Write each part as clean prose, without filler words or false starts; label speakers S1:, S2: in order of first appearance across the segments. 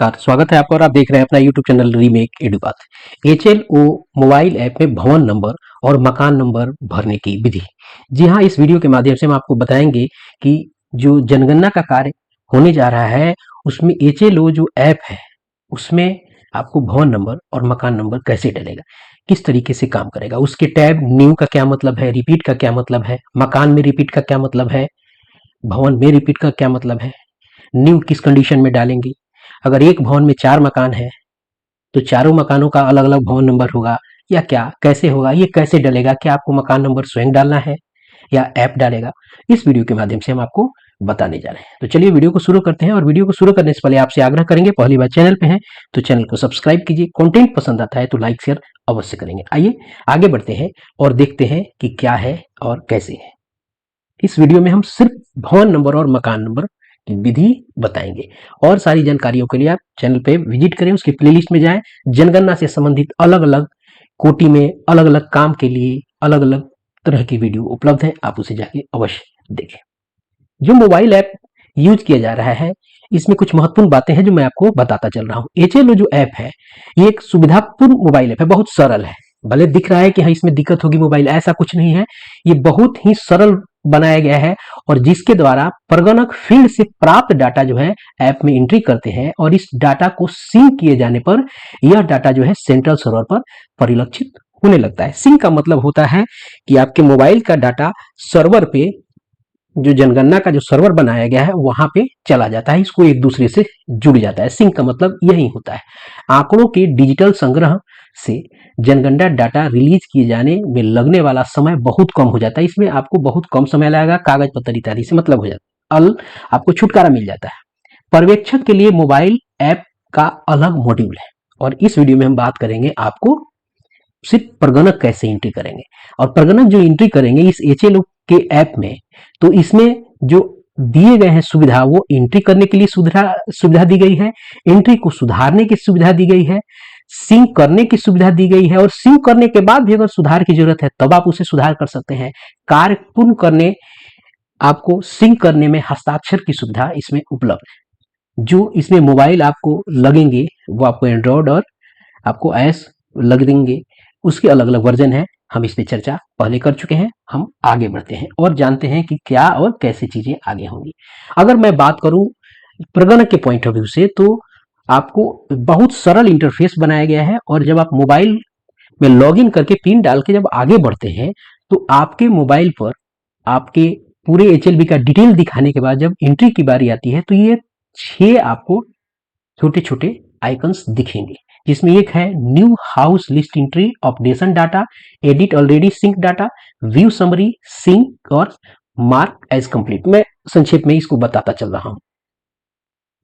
S1: नमस्कार, स्वागत है आपका और आप देख रहे हैं अपना यूट्यूब चैनल रीमेक एडुबात। एचएलओ मोबाइल ऐप में भवन नंबर और मकान नंबर भरने की विधि। जी हाँ, इस वीडियो के माध्यम से हम आपको बताएंगे कि जो जनगणना का कार्य होने जा रहा है उसमें एचएलओ जो ऐप है उसमें आपको भवन नंबर और मकान नंबर कैसे डलेगा, किस तरीके से काम करेगा, उसके टैब न्यू का क्या मतलब है, रिपीट का क्या मतलब है, मकान में रिपीट का क्या मतलब है, भवन में रिपीट का क्या मतलब है, न्यू किस कंडीशन में डालेंगे। अगर एक भवन में 4 मकान है तो चारों मकानों का अलग अलग भवन नंबर होगा या क्या, कैसे होगा, ये कैसे डलेगा, क्या आपको मकान नंबर स्वयं डालना है या ऐप डालेगा, इस वीडियो के माध्यम से हम आपको बताने जा रहे हैं। तो चलिए वीडियो को शुरू करते हैं। और वीडियो को शुरू करने से पहले आपसे आग्रह करेंगे, पहली बार चैनल पे हैं तो चैनल को सब्सक्राइब कीजिए, कंटेंट पसंद आता है तो लाइक शेयर अवश्य करेंगे। आइए आगे बढ़ते हैं और देखते हैं कि क्या है और कैसे है। इस वीडियो में हम सिर्फ भवन नंबर और मकान नंबर की विधि बताएंगे। और सारी जानकारियों के लिए आप चैनल पे विजिट करें, उसकी प्लेलिस्ट में जाएं। जनगणना से संबंधित अलग अलग कोटि में अलग अलग काम के लिए अलग अलग तरह की वीडियो उपलब्ध है, आप उसे जाके अवश्य देखें। जो मोबाइल ऐप यूज किया जा रहा है इसमें कुछ महत्वपूर्ण बातें हैं जो मैं आपको बताता चल रहा हूँ। एचएलओ जो ऐप है ये एक सुविधापूर्ण मोबाइल ऐप है, बहुत सरल है। भले दिख रहा है कि हाँ इसमें दिक्कत होगी मोबाइल, ऐसा कुछ नहीं है। ये बहुत ही सरल बनाया गया है और जिसके द्वारा प्रगणक फील्ड से प्राप्त डाटा जो है ऐप में एंट्री करते हैं और इस डाटा को सिंक किए जाने पर यह डाटा जो है सेंट्रल सर्वर पर परिलक्षित होने लगता है। सिंक का मतलब होता है कि आपके मोबाइल का डाटा सर्वर पे, जो जनगणना का जो सर्वर बनाया गया है वहां पे चला जाता है, इसको एक दूसरे से जुड़ जाता है। सिंक का मतलब यही होता है। आंकड़ों के डिजिटल संग्रह से जनगणना डाटा रिलीज किए जाने में लगने वाला समय बहुत कम हो जाता है। इसमें आपको बहुत कम समय लगेगा, कागज पत्तर इत्यादि से मतलब हो जाता है, आपको छुटकारा मिल जाता है। पर्यवेक्षक के लिए मोबाइल ऐप का अलग मॉड्यूल है और इस वीडियो में हम बात करेंगे आपको सिर्फ प्रगणक कैसे एंट्री करेंगे। और प्रगणक जो एंट्री करेंगे इस एचएलओ के ऐप में, तो इसमें जो दिए गए हैं सुविधा वो एंट्री करने के लिए सुविधा दी गई है, एंट्री को सुधारने की सुविधा दी गई है, सिंक करने की सुविधा दी गई है और सिंक करने के बाद भी अगर सुधार की जरूरत है तब आप उसे सुधार कर सकते हैं। कार्य पूर्ण करने, आपको सिंक करने में हस्ताक्षर की सुविधा इसमें उपलब्ध है। जो इसमें मोबाइल आपको लगेंगे वो आपको एंड्रॉयड और आपको आईओएस लग देंगे, उसके अलग अलग वर्जन है। हम इस पे चर्चा पहले कर चुके हैं। हम आगे बढ़ते हैं और जानते हैं कि क्या और कैसे चीजें आगे होंगी। अगर मैं बात करूं प्रगणक के पॉइंट ऑफ व्यू से तो आपको बहुत सरल इंटरफेस बनाया गया है और जब आप मोबाइल में लॉगिन करके पिन डाल के जब आगे बढ़ते हैं तो आपके मोबाइल पर आपके पूरे एचएलबी का डिटेल दिखाने के बाद जब एंट्री की बारी आती है तो ये 6 आपको छोटे छोटे आइकन्स दिखेंगे, जिसमें एक है new house list entry, updation data, edit already sync data, view summary, sync और मार्क एज कंप्लीट। मैं संक्षेप में इसको बताता चल रहा हूं।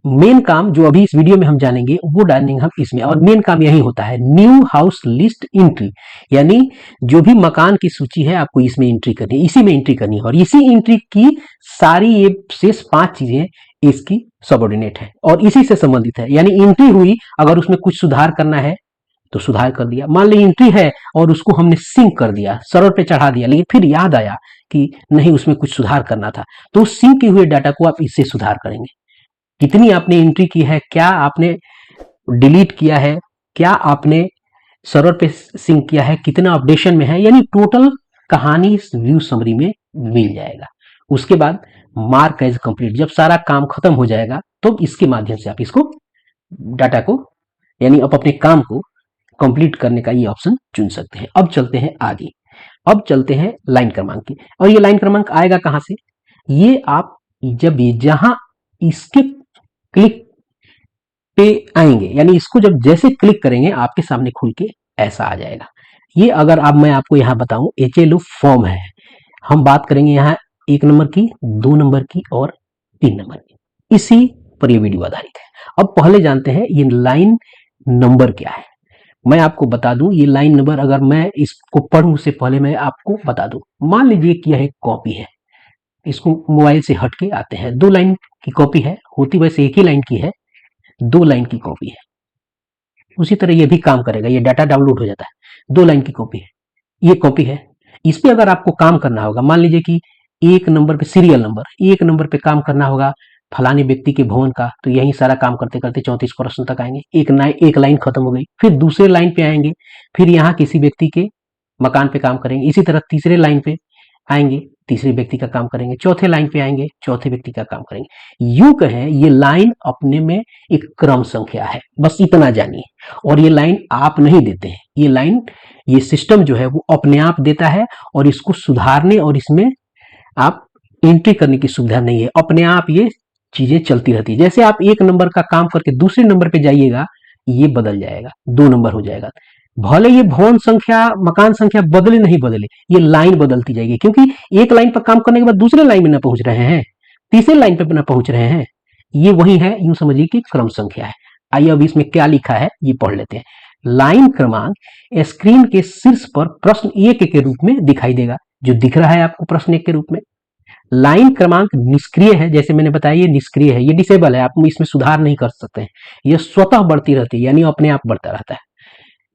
S1: मेन काम जो अभी इस वीडियो में हम जानेंगे वो डालेंगे हम इसमें, और मेन काम यही होता है न्यू हाउस लिस्ट एंट्री, यानी जो भी मकान की सूची है आपको इसमें एंट्री करनी है, इसी में एंट्री करनी है और इसी एंट्री की सारी ये शेष 5 चीजें इसकी सबऑर्डिनेट है और इसी से संबंधित है। यानी एंट्री हुई, अगर उसमें कुछ सुधार करना है तो सुधार कर दिया। मान ली एंट्री है और उसको हमने सिंक कर दिया, सर्वर पे चढ़ा दिया, लेकिन फिर याद आया कि नहीं उसमें कुछ सुधार करना था, तो उस सिंक किए हुए डाटा को आप इससे सुधार करेंगे। कितनी आपने एंट्री की है, क्या आपने डिलीट किया है, क्या आपने सर्वर पे सिंक किया है, कितना अपडेशन में है, यानी टोटल कहानी इस व्यू समरी में मिल जाएगा। उसके बाद मार्क एज कंप्लीट, जब सारा काम खत्म हो जाएगा तो इसके माध्यम से आप इसको डाटा को, यानी आप अपने काम को कंप्लीट करने का ये ऑप्शन चुन सकते हैं। अब चलते हैं आगे, अब चलते हैं लाइन क्रमांक की। और ये लाइन क्रमांक आएगा कहां से, ये आप जब जहां इसके क्लिक पे आएंगे, यानी इसको जब जैसे क्लिक करेंगे आपके सामने खुल के ऐसा आ जाएगा। ये अगर अब मैं आपको यहां बताऊं एचएलओ फॉर्म है, हम बात करेंगे यहाँ 1 नंबर की, 2 नंबर की और 3 नंबर की, इसी पर ये वीडियो आधारित है। अब पहले जानते हैं ये लाइन नंबर क्या है। मैं आपको बता दूं ये लाइन नंबर, अगर मैं इसको पढ़ूं उससे पहले मैं आपको बता दूं। मान लीजिए कि यह एक कॉपी है, इसको मोबाइल से हट के आते हैं, 2 लाइन की कॉपी है, होती वैसे एक ही लाइन की है, 2 लाइन की कॉपी है। उसी तरह ये भी काम करेगा, ये डाटा डाउनलोड हो जाता है, 2 लाइन की कॉपी है, ये कॉपी है। इस पे अगर आपको काम करना होगा, मान लीजिए कि 1 नंबर पे सीरियल नंबर, 1 नंबर पे काम करना होगा फलाने व्यक्ति के भवन का, तो यही सारा काम करते करते 34 प्रश्न तक आएंगे। एक लाइन खत्म हो गई, फिर दूसरे लाइन पे आएंगे, फिर यहाँ किसी व्यक्ति के मकान पे काम करेंगे। इसी तरह तीसरे लाइन पे आएंगे, तीसरे व्यक्ति का काम करेंगे। चौथे लाइन पे आएंगे, चौथे व्यक्ति का काम करेंगे। यूं कहें ये लाइन अपने में एक क्रम संख्या है, बस इतना जानिए। और ये लाइन आप नहीं देते हैं, ये लाइन, ये सिस्टम जो है वो अपने आप देता है, और इसको सुधारने और इसमें आप एंट्री करने की सुविधा नहीं है। अपने आप ये चीजें चलती रहती है। जैसे आप एक नंबर का काम करके दूसरे नंबर पे जाइएगा, ये बदल जाएगा, 2 नंबर हो जाएगा। भले ये भवन संख्या, मकान संख्या बदले नहीं बदले, ये लाइन बदलती जाएगी, क्योंकि एक लाइन पर काम करने के बाद दूसरे लाइन में ना पहुंच रहे हैं, तीसरे लाइन पे ना पहुंच रहे हैं। ये वही है, यूं समझिए कि क्रम संख्या है। आइए अब इसमें क्या लिखा है ये पढ़ लेते हैं। लाइन क्रमांक स्क्रीन के शीर्ष पर प्रश्न 1 के रूप में दिखाई देगा, जो दिख रहा है आपको प्रश्न 1 के रूप में। लाइन क्रमांक निष्क्रिय है, जैसे मैंने बताया ये निष्क्रिय है, ये डिसेबल है, आप इसमें सुधार नहीं कर सकते हैं। यह स्वतः बढ़ती रहती है, यानी अपने आप बढ़ता रहता है।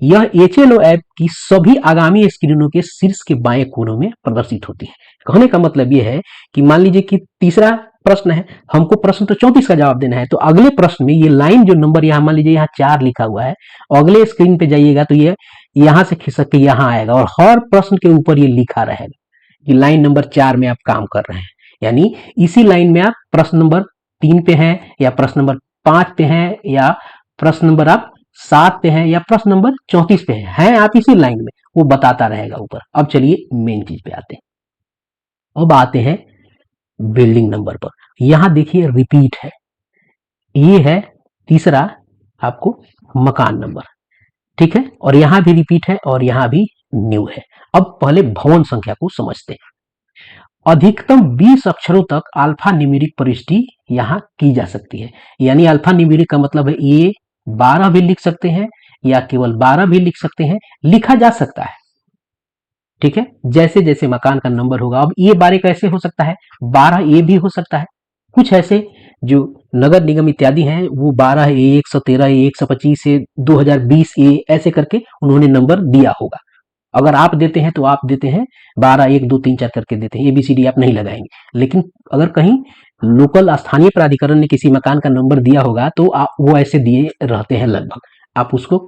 S1: यह HLO ऐप की सभी आगामी स्क्रीनों के शीर्ष के बाएं कोनों में प्रदर्शित होती है। कहने का मतलब यह है कि मान लीजिए कि तीसरा प्रश्न है, हमको प्रश्न तो 34 का जवाब देना है, तो अगले प्रश्न में ये लाइन जो नंबर यहाँ मान लीजिए यहाँ 4 लिखा हुआ है, अगले स्क्रीन पे जाइएगा तो ये यहाँ से खिसक के यहाँ आएगा, और हर प्रश्न के ऊपर ये लिखा रहेगा कि लाइन नंबर 4 में आप काम कर रहे हैं। यानी इसी लाइन में आप प्रश्न नंबर 3 पे हैं, या प्रश्न नंबर 5 पे हैं, या प्रश्न नंबर आप 7 पे हैं, या प्रश्न नंबर 34 पे हैं आप इसी लाइन में, वो बताता रहेगा ऊपर। अब चलिए मेन चीज पे आते हैं। अब आते हैं बिल्डिंग नंबर पर। यहां देखिए रिपीट है, ये है तीसरा आपको मकान नंबर, ठीक है, और यहां भी रिपीट है और यहां भी न्यू है। अब पहले भवन संख्या को समझते हैं। अधिकतम 20 अक्षरों तक अल्फा न्यूमेरिक प्रविष्टि यहां की जा सकती है। यानी अल्फा न्यूमेरिक का मतलब है ये 12 भी लिख सकते हैं, या केवल 12 भी लिख सकते हैं, लिखा जा सकता है, ठीक है, जैसे जैसे मकान का नंबर होगा। अब ये 12 कैसे हो सकता है, 12A भी हो सकता है। कुछ ऐसे जो नगर निगम इत्यादि हैं वो 12A, 113A, 125A, 2020A ऐसे करके उन्होंने नंबर दिया होगा। अगर आप देते हैं तो आप देते हैं 12, 1, 2, 3, 4 करके देते हैं, ABCD आप नहीं लगाएंगे। लेकिन अगर कहीं लोकल स्थानीय प्राधिकरण ने किसी मकान का नंबर दिया होगा तो आप वो ऐसे दिए रहते हैं लगभग, आप उसको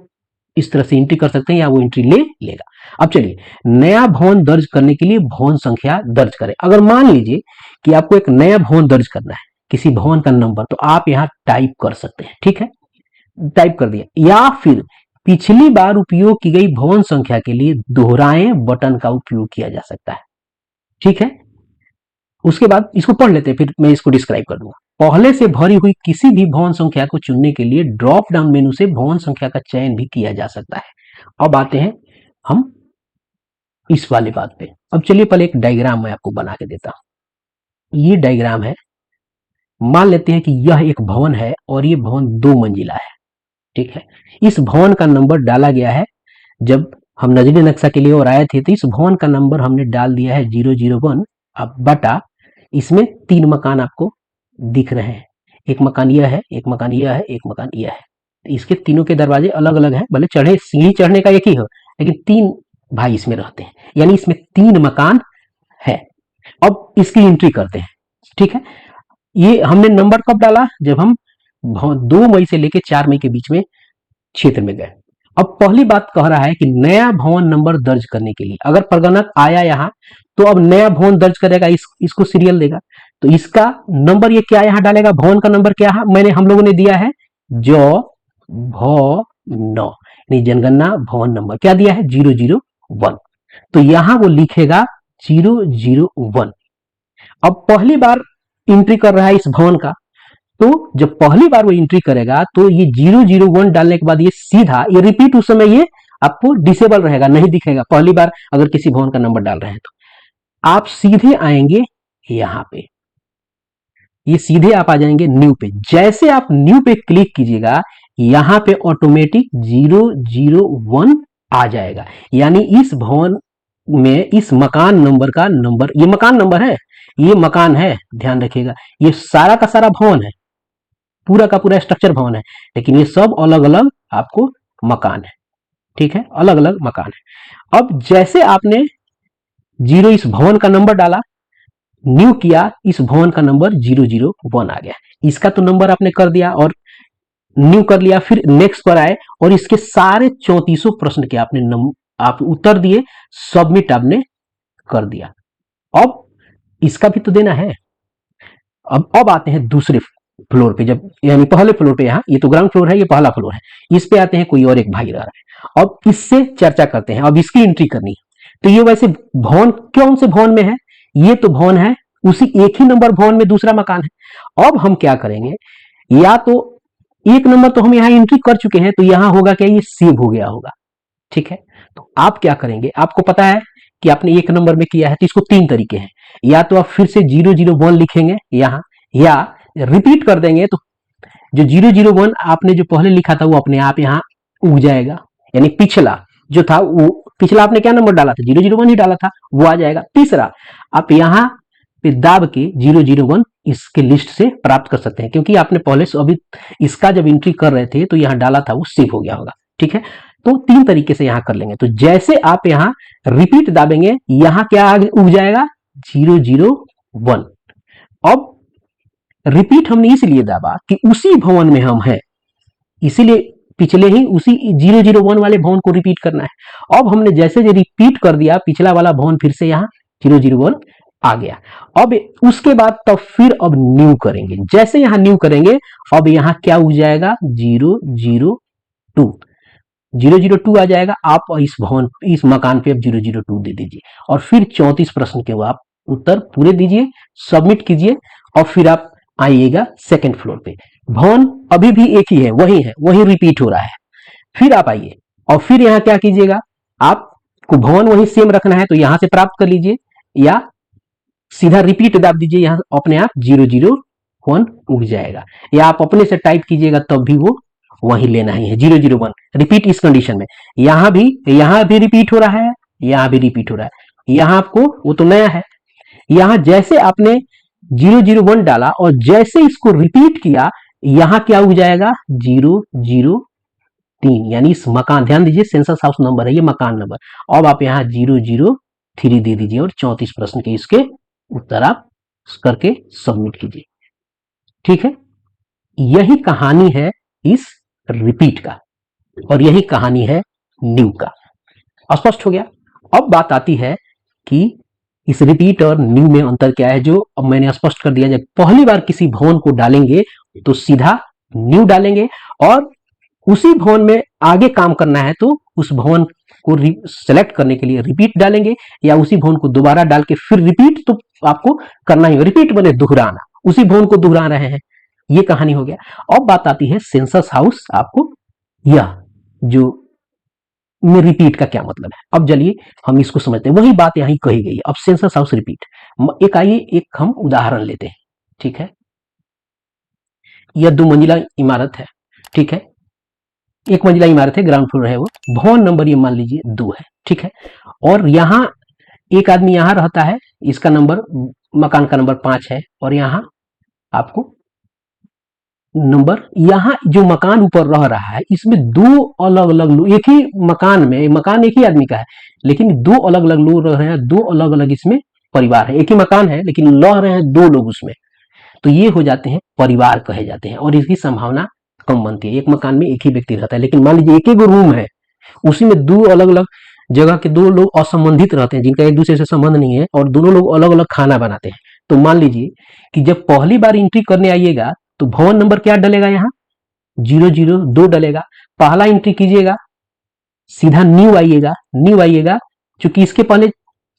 S1: इस तरह से एंट्री कर सकते हैं, या वो एंट्री ले लेगा। अब चलिए नया भवन दर्ज करने के लिए भवन संख्या दर्ज करें। अगर मान लीजिए कि आपको एक नया भवन दर्ज करना है, किसी भवन का नंबर, तो आप यहाँ टाइप कर सकते हैं, ठीक है, टाइप कर दिया। या फिर पिछली बार उपयोग की गई भवन संख्या के लिए दोहराएं बटन का उपयोग किया जा सकता है, ठीक है। उसके बाद इसको पढ़ लेते हैं, फिर मैं इसको डिस्क्राइब कर दूंगा। पहले से भरी हुई किसी भी भवन संख्या को चुनने के लिए ड्रॉप डाउन मेनू से भवन संख्या का चयन भी किया जा सकता है। अब आते हैं हम इस वाले बात पे। अब चलिए पहले एक डायग्राम मैं आपको बना के देता हूं। ये डायग्राम है, मान लेते हैं कि यह एक भवन है और ये भवन 2 मंजिला है, ठीक है। इस भवन का नंबर डाला गया है, जब हम नजरी नक्शा के लिए और आए थे तो इस भवन का नंबर हमने डाल दिया है 001। अब बटा इसमें 3 मकान आपको दिख रहे हैं, एक मकान यह है, एक मकान यह है, एक मकान यह है। इसके तीनों के दरवाजे अलग अलग हैं, भले चढ़े सीढ़ी चढ़ने का एक ही हो, लेकिन 3 भाई इसमें रहते हैं, यानी इसमें 3 मकान है। अब इसकी एंट्री करते हैं, ठीक है। ये हमने नंबर कब डाला, जब हम 2 मई से लेकर 4 मई के बीच में क्षेत्र में गए। अब पहली बात कह रहा है कि नया भवन नंबर दर्ज करने के लिए, अगर प्रगणक आया यहाँ तो अब नया भवन दर्ज करेगा, इसको सीरियल देगा, तो इसका नंबर ये क्या यहाँ डालेगा, भवन का नंबर क्या है, हम लोगों ने दिया है जो भवन, यानी जनगणना भवन नंबर क्या दिया है 001, तो यहां वो लिखेगा 001। अब पहली बार एंट्री कर रहा है इस भवन का, तो जब पहली बार वो एंट्री करेगा तो ये 001 डालने के बाद ये सीधा ये रिपीट, उस समय ये आपको डिसेबल रहेगा, नहीं दिखेगा। पहली बार अगर किसी भवन का नंबर डाल रहे हैं तो आप सीधे आएंगे यहां पे, ये सीधे आप आ जाएंगे न्यू पे। जैसे आप न्यू पे क्लिक कीजिएगा, यहां पे ऑटोमेटिक 001 आ जाएगा, यानी इस भवन में इस मकान नंबर का नंबर, ये मकान नंबर है, ये मकान है, ध्यान रखिएगा, ये सारा का सारा भवन है, पूरा का पूरा स्ट्रक्चर भवन है, लेकिन ये सब अलग अलग आपको मकान है, ठीक है, अलग अलग मकान है। अब जैसे आपने 0 इस भवन का नंबर डाला, न्यू किया, इस भवन का नंबर 001 आ गया। इसका तो नंबर आपने कर दिया और न्यू कर लिया, फिर नेक्स्ट पर आए और इसके सारे 34 प्रश्न के आपने आप उत्तर दिए, सबमिट आपने कर दिया। अब इसका भी तो देना है। अब आते हैं दूसरे फ्लोर पे, जब यानी पहले फ्लोर पे, यहाँ ये तो ग्राउंड फ्लोर है, ये पहला फ्लोर है, इस पे आते हैं, कोई और एक भाई रह रहा है। अब इससे चर्चा करते हैं, अब इसकी एंट्री करनी है। तो ये वैसे भवन कौन से भवन में है, ये तो भवन है उसी एक ही नंबर भवन में दूसरा मकान है। अब हम क्या करेंगे, या तो एक नंबर तो हम यहाँ एंट्री कर चुके हैं, तो यहाँ होगा क्या, ये सेव हो गया होगा, ठीक है। तो आप क्या करेंगे, आपको पता है कि आपने एक नंबर में किया है, तो इसको 3 तरीके हैं, या तो आप फिर से 001 लिखेंगे यहाँ, या रिपीट कर देंगे, तो जो 001 आपने जो पहले लिखा था वो अपने आप यहाँ उग जाएगा, यानी पिछला जो था वो, पिछला आपने क्या नंबर डाला था, 001 ही डाला था, वो आ जाएगा। तीसरा, आप यहाँ पे दाब के 001 इसके लिस्ट से प्राप्त कर सकते हैं, क्योंकि आपने पहले से अभी इसका जब एंट्री कर रहे थे तो यहाँ डाला था, वो सेव हो गया होगा, ठीक है। तो 3 तरीके से यहाँ कर लेंगे। तो जैसे आप यहाँ रिपीट दाबेंगे, यहाँ क्या उग जाएगा, 001। अब रिपीट हमने इसलिए दाबा कि उसी भवन में हम हैं, इसीलिए पिछले ही उसी 001 वाले भवन को रिपीट करना है। अब हमने जैसे रिपीट कर दिया, पिछला वाला भवन फिर से यहाँ 001 आ गया। अब उसके बाद तब फिर अब न्यू करेंगे, जैसे यहाँ न्यू करेंगे, अब यहाँ क्या उग जाएगा, 002, 002 आ जाएगा। आप इस भवन, इस मकान पे अब 002 दे दीजिए, और फिर 34 प्रश्न के आप उत्तर पूरे दीजिए, सबमिट कीजिए, और फिर आप आइएगा सेकंड फ्लोर पे। भवन अभी भी एक ही है, वही रिपीट हो रहा है। फिर आप आइए और फिर यहाँ क्या कीजिएगा, आपको भवन वही सेम रखना है, तो यहां से प्राप्त कर लीजिए, या सीधा रिपीट दाब दीजिए, यहां अपने आप 001 उग जाएगा, या आप अपने से टाइप कीजिएगा, तब भी वो वही लेना ही है, 001 रिपीट। इस कंडीशन में यहां भी रिपीट हो रहा है, यहां भी रिपीट हो रहा है, यहां आपको वो तो नया है, यहां जैसे आपने 001 डाला और जैसे इसको रिपीट किया, यहां क्या उग जाएगा, 003, यानी इस मकान, ध्यान दीजिए सेंसस हाउस नंबर है ये, मकान नंबर। अब आप यहाँ 003 दे दीजिए और 34 प्रश्न के इसके उत्तर आप करके सबमिट कीजिए, ठीक है। यही कहानी है इस रिपीट का, और यही कहानी है न्यू का। स्पष्ट हो गया। अब बात आती है कि इस रिपीट और न्यू में अंतर क्या है, जो अब मैंने स्पष्ट कर दिया। जब पहली बार किसी भवन को डालेंगे तो सीधा न्यू डालेंगे, और उसी भवन में आगे काम करना है तो उस भवन को सेलेक्ट करने के लिए रिपीट डालेंगे, या उसी भवन को दोबारा डाल के फिर रिपीट तो आपको करना ही, रिपीट बने दोहराना, उसी भवन को दोहरा रहे हैं, ये कहानी हो गया। अब बात आती है सेंसस हाउस, आपको यह जो में रिपीट का क्या मतलब है। अब चलिए हम इसको समझते हैं, वही बात यहीं कही गई है। अब सेंसस हाउस रिपीट, एक आइए एक हम उदाहरण लेते हैं, ठीक है। यह 2 मंजिला इमारत है, ठीक है, 1 मंजिला इमारत है, ग्राउंड फ्लोर है वो, भवन नंबर ये मान लीजिए 2 है, ठीक है। और यहाँ एक आदमी यहाँ रहता है, इसका नंबर, मकान का नंबर 5 है, और यहाँ आपको नंबर, यहाँ जो मकान ऊपर रह रहा है इसमें 2 अलग अलग लोग, एक ही मकान में, मकान एक ही आदमी का है, लेकिन 2 अलग अलग लोग रह रहे हैं, 2 अलग अलग इसमें परिवार है। एक ही मकान है लेकिन रह रहे हैं 2 लोग उसमें, तो ये हो जाते हैं परिवार कहे जाते हैं, और इसकी संभावना कम बनती है। एक मकान में एक ही व्यक्ति रहता है, लेकिन मान लीजिए एक ही रूम है, उसी में 2 अलग अलग जगह के 2 लोग असंबंधित रहते हैं, जिनका एक दूसरे से संबंध नहीं है, और दोनों लोग अलग अलग खाना बनाते हैं। तो मान लीजिए कि जब पहली बार एंट्री करने आइएगा तो भवन नंबर क्या डलेगा, यहाँ 002 डलेगा। पहला एंट्री कीजिएगा, सीधा न्यू आइएगा, चूंकि इसके पहले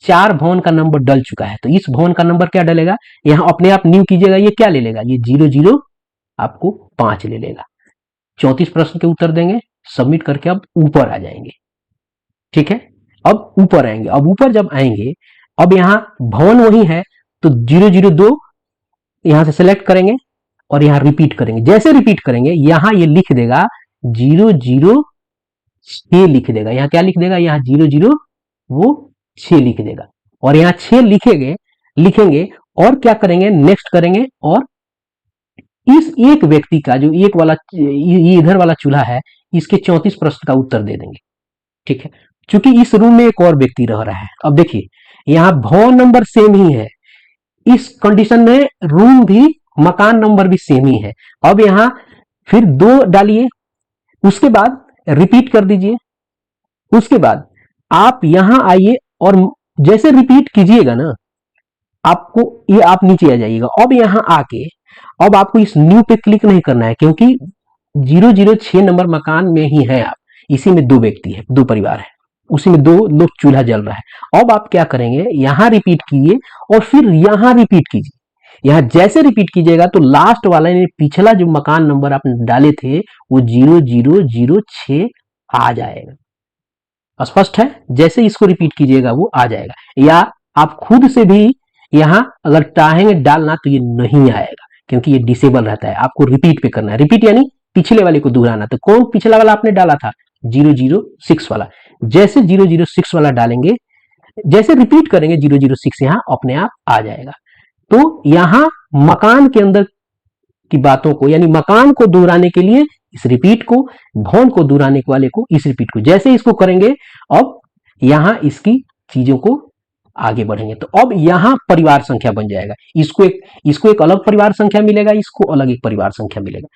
S1: 4 भवन का नंबर डल चुका है, तो इस भवन का नंबर क्या डलेगा, यहाँ अपने आप न्यू कीजिएगा, ये क्या ले लेगा, ये 00 आपको 5 ले लेगा। 34 प्रश्न के उत्तर देंगे, सबमिट करके अब ऊपर आ जाएंगे, ठीक है। अब ऊपर आएंगे, अब ऊपर जब आएंगे, अब यहाँ भवन वही है, तो 002 यहां से सेलेक्ट करेंगे और यहां रिपीट करेंगे। जैसे रिपीट करेंगे, यहां ये लिख देगा 006 लिख देगा, यहाँ क्या लिख देगा, यहाँ 00 वो 6 लिख देगा, और यहाँ 6 लिखेंगे, और क्या करेंगे, नेक्स्ट करेंगे, और इस एक व्यक्ति का जो एक वाला ये इधर वाला चूल्हा है, इसके 34 प्रश्न का उत्तर दे देंगे, ठीक है। चूंकि इस रूम में एक और व्यक्ति रह रहा है, अब देखिए यहाँ भवन नंबर सेम ही है, इस कंडीशन में रूम भी मकान नंबर भी सेम ही है। अब यहाँ फिर 2 डालिए, उसके बाद रिपीट कर दीजिए। उसके बाद आप यहां आइए और जैसे रिपीट कीजिएगा ना, आपको ये आप नीचे आ जाइएगा। अब यहां आके अब आपको इस न्यू पे क्लिक नहीं करना है, क्योंकि 006 नंबर मकान में ही है आप, इसी में 2 व्यक्ति है, 2 परिवार है, उसी में 2 लोग चूल्हा जल रहा है। अब आप क्या करेंगे, यहां रिपीट कीजिए और फिर यहां रिपीट कीजिए। यहां जैसे रिपीट कीजिएगा तो लास्ट वाला यानी पिछला जो मकान नंबर आपने डाले थे वो 0006 आ जाएगा। स्पष्ट है? जैसे इसको रिपीट कीजिएगा वो आ जाएगा। या आप खुद से भी यहां अगर चाहेंगे डालना तो ये नहीं आएगा, क्योंकि ये डिसेबल रहता है। आपको रिपीट पे करना है। रिपीट यानी पिछले वाले को दोहराना। तो कौन पिछला वाला आपने डाला था? 006 वाला। जैसे 006 वाला डालेंगे, जैसे रिपीट करेंगे 006 यहां अपने आप आ जाएगा। तो यहां मकान के अंदर की बातों को यानी मकान को दोहराने के लिए इस रिपीट को, भवन को दोहराने वाले को इस रिपीट को, जैसे इसको करेंगे अब यहां इसकी चीजों को आगे बढ़ेंगे। तो अब यहां परिवार संख्या बन जाएगा। इसको एक अलग परिवार संख्या मिलेगा, इसको अलग एक परिवार संख्या मिलेगा।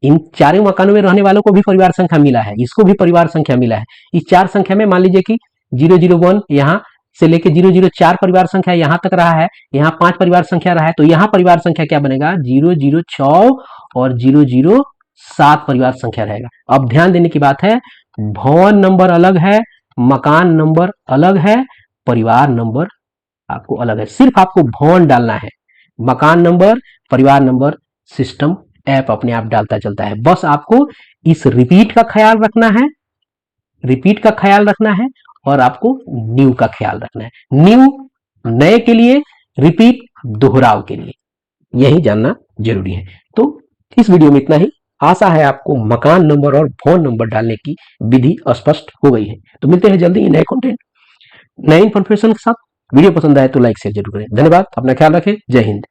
S1: इन चारों मकानों में रहने वालों को भी परिवार संख्या मिला है, इसको भी परिवार संख्या मिला है। इस 4 संख्या में मान लीजिए कि 001 यहां से लेके 004 परिवार संख्या यहां तक रहा है, यहां 5 परिवार संख्या रहा है, तो यहां परिवार संख्या क्या बनेगा? 006 और 007 परिवार संख्या रहेगा। अब ध्यान देने की बात है, भवन नंबर अलग है, मकान नंबर अलग है, परिवार नंबर आपको अलग है। सिर्फ आपको भवन डालना है, मकान नंबर, परिवार नंबर सिस्टम ऐप अपने आप डालता चलता है। बस आपको इस रिपीट का ख्याल रखना है, रिपीट का ख्याल रखना है और आपको न्यू का ख्याल रखना है। न्यू नए के लिए, रिपीट दोहराव के लिए, यही जानना जरूरी है। तो इस वीडियो में इतना ही। आशा है आपको मकान नंबर और फोन नंबर डालने की विधि स्पष्ट हो गई है। तो मिलते हैं जल्दी नए कंटेंट, नए इन्फॉर्मेशन के साथ। वीडियो पसंद आए तो लाइक शेयर जरूर करें। धन्यवाद, अपना ख्याल रखें। जय हिंद।